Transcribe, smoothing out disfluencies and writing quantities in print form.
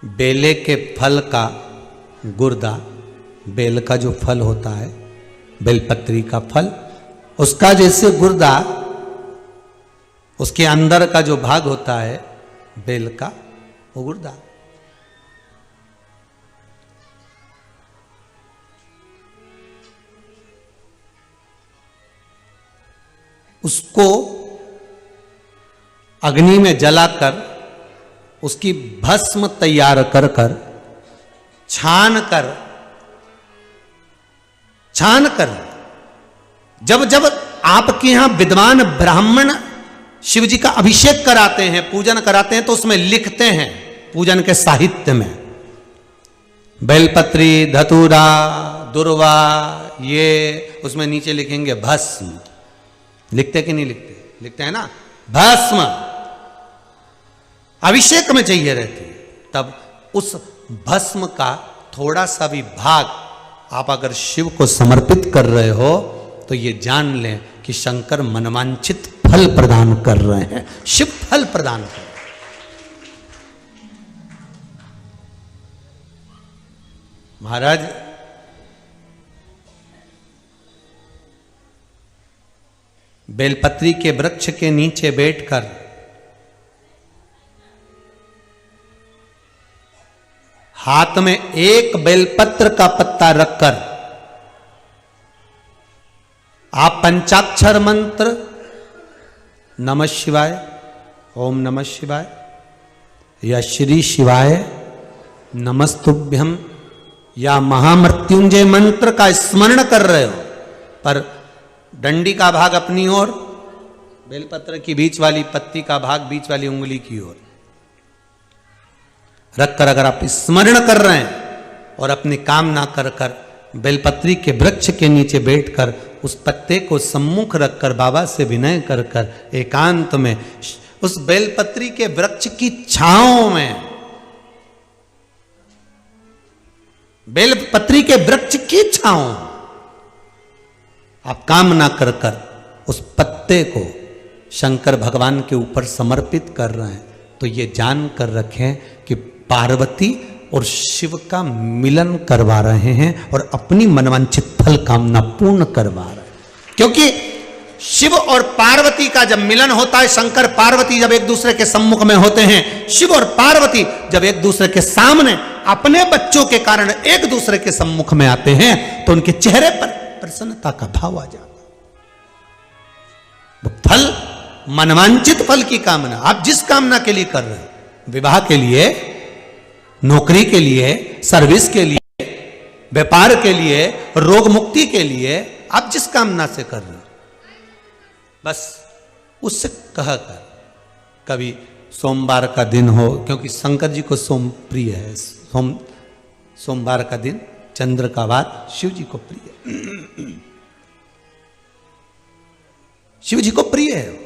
बेले के फल का गुर्दा, बेल का जो फल होता है, बेलपत्री का फल, उसका जैसे गुर्दा, उसके अंदर का जो भाग होता है बेल का, वो गुर्दा। उसको अग्नि में जलाकर उसकी भस्म तैयार कर कर छान कर जब जब आपके यहां विद्वान ब्राह्मण शिव जी का अभिषेक कराते हैं, पूजन कराते हैं, तो उसमें लिखते हैं पूजन के साहित्य में बेलपत्री, धतूरा, दुर्वा, ये उसमें नीचे लिखेंगे भस्म। लिखते कि नहीं लिखते? लिखते हैं ना, भस्म अभिषेक में चाहिए रहती है। तब उस भस्म का थोड़ा सा भी भाग आप अगर शिव को समर्पित कर रहे हो तो ये जान लें कि शंकर मनवांछित फल प्रदान कर रहे हैं, शिव फल प्रदान कर रहे हैं। महाराज बेलपत्री के वृक्ष के नीचे बैठकर हाथ में एक बेलपत्र का पत्ता रखकर आप पंचाक्षर मंत्र नमः शिवाय, ओम नमः शिवाय या श्री शिवाय नमस्तुभ्यम या महामृत्युंजय मंत्र का स्मरण कर रहे हो, पर डंडी का भाग अपनी ओर, बेलपत्र की बीच वाली पत्ती का भाग बीच वाली उंगली की ओर रखकर अगर आप स्मरण कर रहे हैं और अपनी कामना कर कर बेलपत्री के वृक्ष के नीचे बैठकर उस पत्ते को सम्मुख रखकर बाबा से विनय कर कर एकांत में उस बेलपत्री के वृक्ष की छांव में, बेलपत्री के वृक्ष की छांव आप कामना कर कर उस पत्ते को शंकर भगवान के ऊपर समर्पित कर रहे हैं, तो ये जान कर रखें कि पार्वती और शिव का मिलन करवा रहे हैं और अपनी मनवांछित फल कामना पूर्ण करवा रहे हैं। क्योंकि शिव और पार्वती का जब मिलन होता है, शंकर पार्वती जब एक दूसरे के सम्मुख में होते हैं, शिव और पार्वती जब एक दूसरे के सामने अपने बच्चों के कारण एक दूसरे के सम्मुख में आते हैं, तो उनके चेहरे पर प्रसन्नता का भाव आ जाता। वो फल, मनवांचित फल की कामना आप जिस कामना के लिए कर रहे हैं, विवाह के लिए, नौकरी के लिए, सर्विस के लिए, व्यापार के लिए, रोग मुक्ति के लिए, आप जिस कामना से कर रहे हो, बस उससे कह कर, कभी सोमवार का दिन हो, क्योंकि शंकर जी को सोम प्रिय है, सोमवार का दिन, चंद्र का वार शिव जी को प्रिय है, शिव जी को प्रिय है।